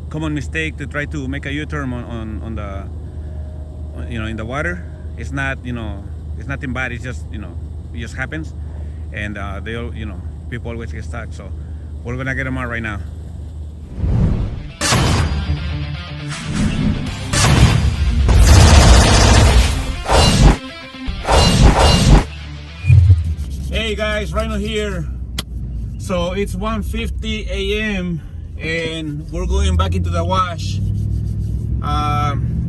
common mistake to try to make a U-turn on the in the water. It's not it's nothing bad. It's just it just happens, and they all people always get stuck. So we're gonna get them out right now. Hey guys, Rhino here. So it's 1:50 a.m. and we're going back into the wash.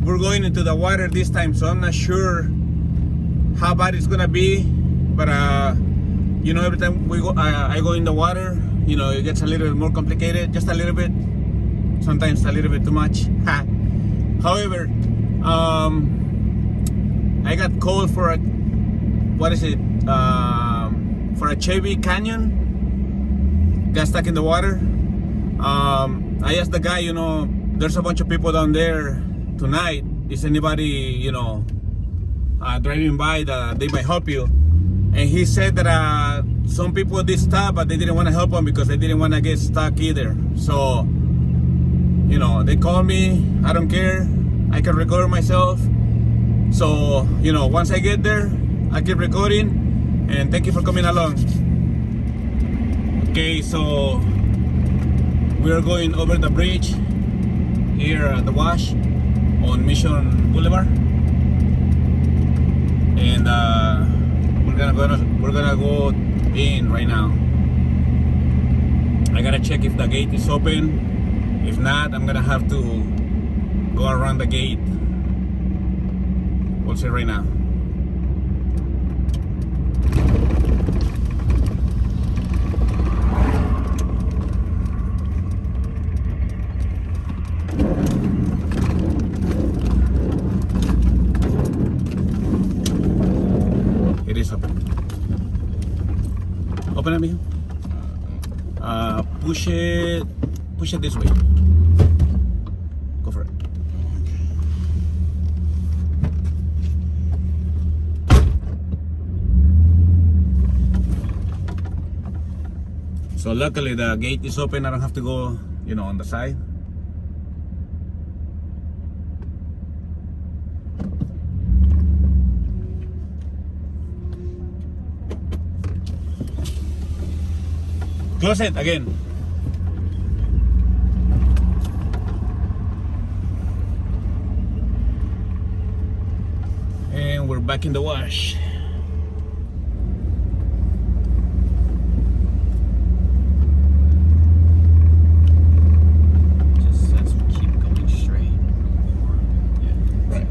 We're going into the water this time, so I'm not sure how bad it's gonna be. But every time I go in the water, it gets a little bit more complicated, just a little bit. Sometimes a little bit too much. However, I got called for a for a Chevy Canyon. Got stuck in the water. I asked the guy, there's a bunch of people down there tonight. Is anybody, driving by that they might help you? And he said that some people did stop, but they didn't want to help them because they didn't want to get stuck either. So, they called me. I don't care. I can record myself. So, once I get there, I keep recording. And thank you for coming along. Okay, so we're going over the bridge here at the wash on Mission Boulevard, and we're gonna go in right now. I gotta check if the gate is open. If not, I'm gonna have to go around the gate. We'll see right now. It is open. Open it, mijo. Push it this way. Go for it. So luckily the gate is open. I don't have to go, on the side. Close it again. And we're back in the wash. Just as we keep going straight. Yeah. Right.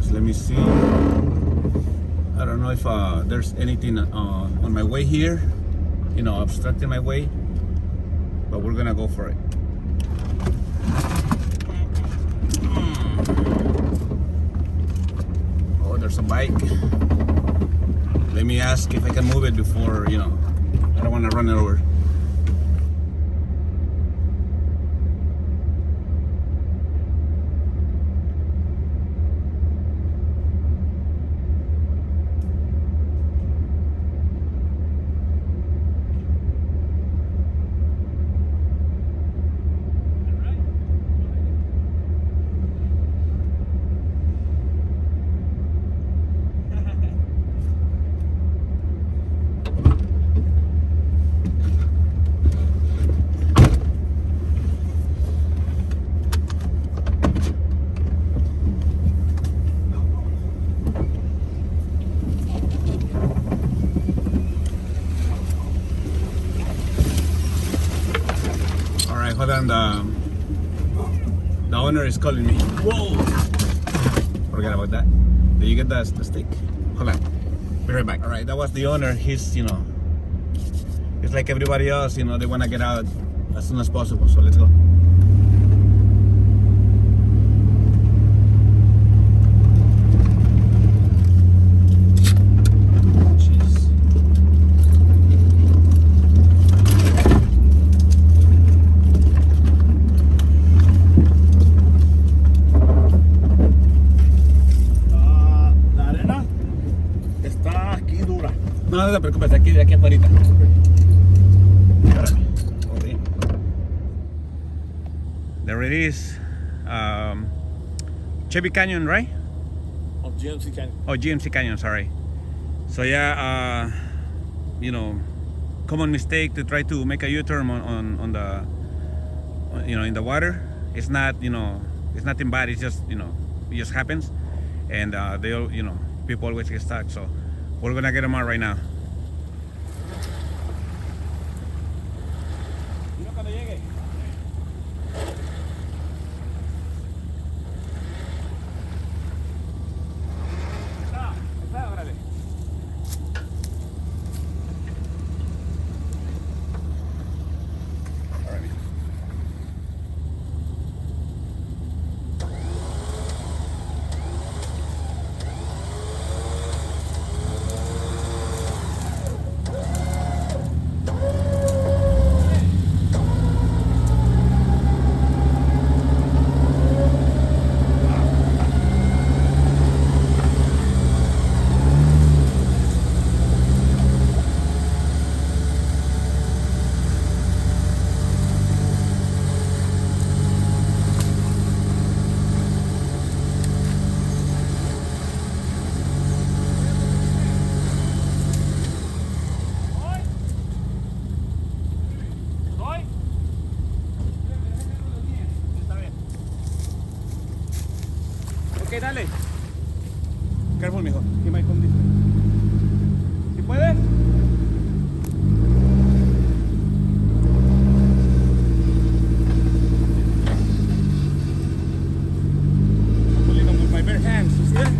So let me see. I don't know if there's anything on my way here, obstructing my way, but we're gonna go for it. Oh, there's a bike. Let me ask if I can move it before, I don't want to run it over. Hold on, the owner is calling me. Whoa! Forget about that. Did you get the stick? Hold on. Be right back. Alright, that was the owner. He's, it's like everybody else, they want to get out as soon as possible. So let's go. No te preocupes, de aquí afuera. There it is. Chevy Canyon, right? Of GMC Canyon. Oh, GMC Canyon, sorry. So yeah, you know, common mistake to try to make a U-turn on the, you know, in the water. It's not, you know, it's nothing bad. It's just, you know, it just happens, and they all, you know, people always get stuck. So we're gonna get them out right now. Ok, dale. Careful, mijo. He might come this way. ¿Sí puedes? I'm pulling them with my bare hands. You see that?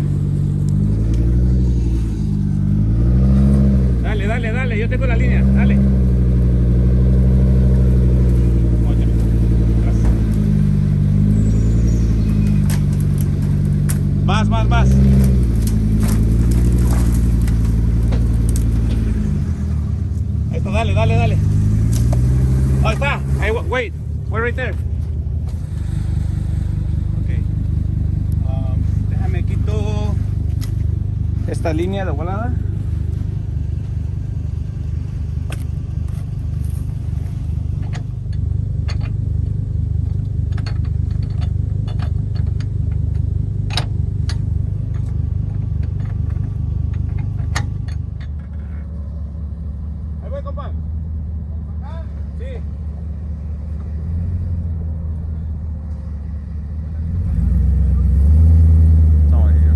Dale, dale, dale. Yo tengo la línea. Dale. Oye, atrás. Más. Ahí está, dale. Ahí está. Ahí, wait right there. Okay. Déjame quito esta línea de volada. Compa. Sí. No, yeah.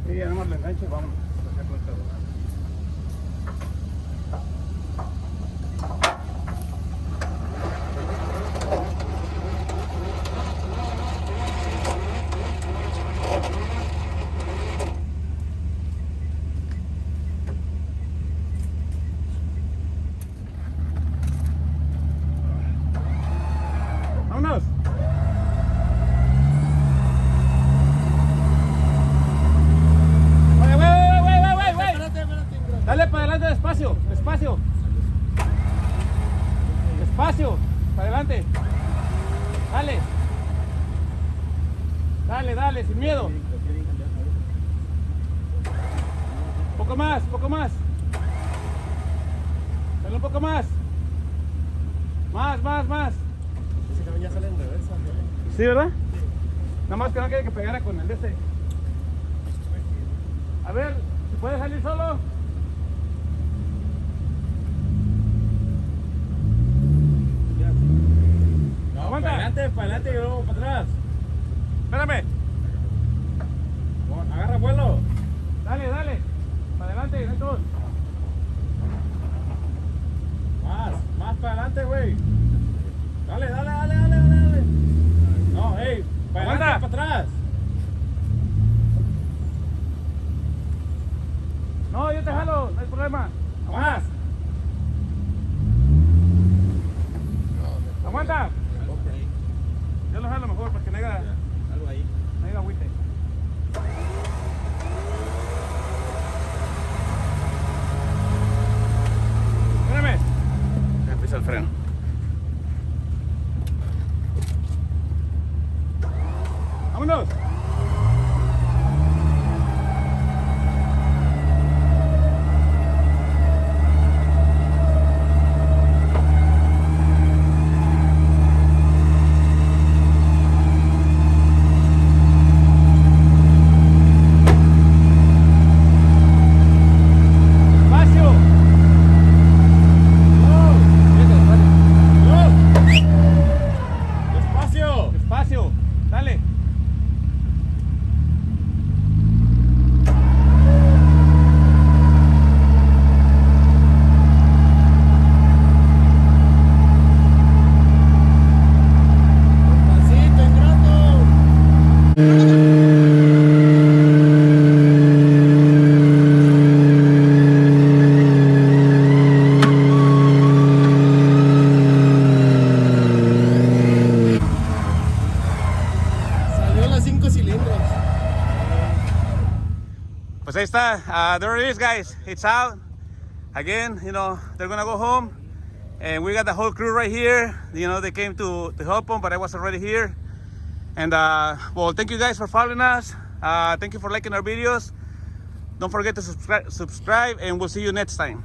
Sí, ya nomás le enganche, vamos. Vámonos. Dale para adelante despacio. Despacio, para adelante. Dale, sin miedo. Poco más. Dale un poco más. Más. Ese camión ya sale en reversa. ¿Sí, verdad? Nada más que no quiere que pegara con el de ese. A ver, ¿se puede salir solo? No, Aguanta. para adelante y luego para atrás. Espérame. Bueno, agarra vuelo. Dale. Para adelante, Neto. Más para adelante, güey. Dale. No, hey, para Aguanta. adelante, para atrás. No, yo te jalo, no hay problema. Más. freno. ¡Vámonos! Despacio, dale. Despacito, ingrato. Salió las 5 cilindros. Pues ahí está. There it is, guys. It's out. Again, you know, they're gonna go home. And we got the whole crew right here. You know, they came to help them, but I was already here. And well, thank you guys for following us. Thank you for liking our videos. Don't forget to subscribe, and we'll see you next time.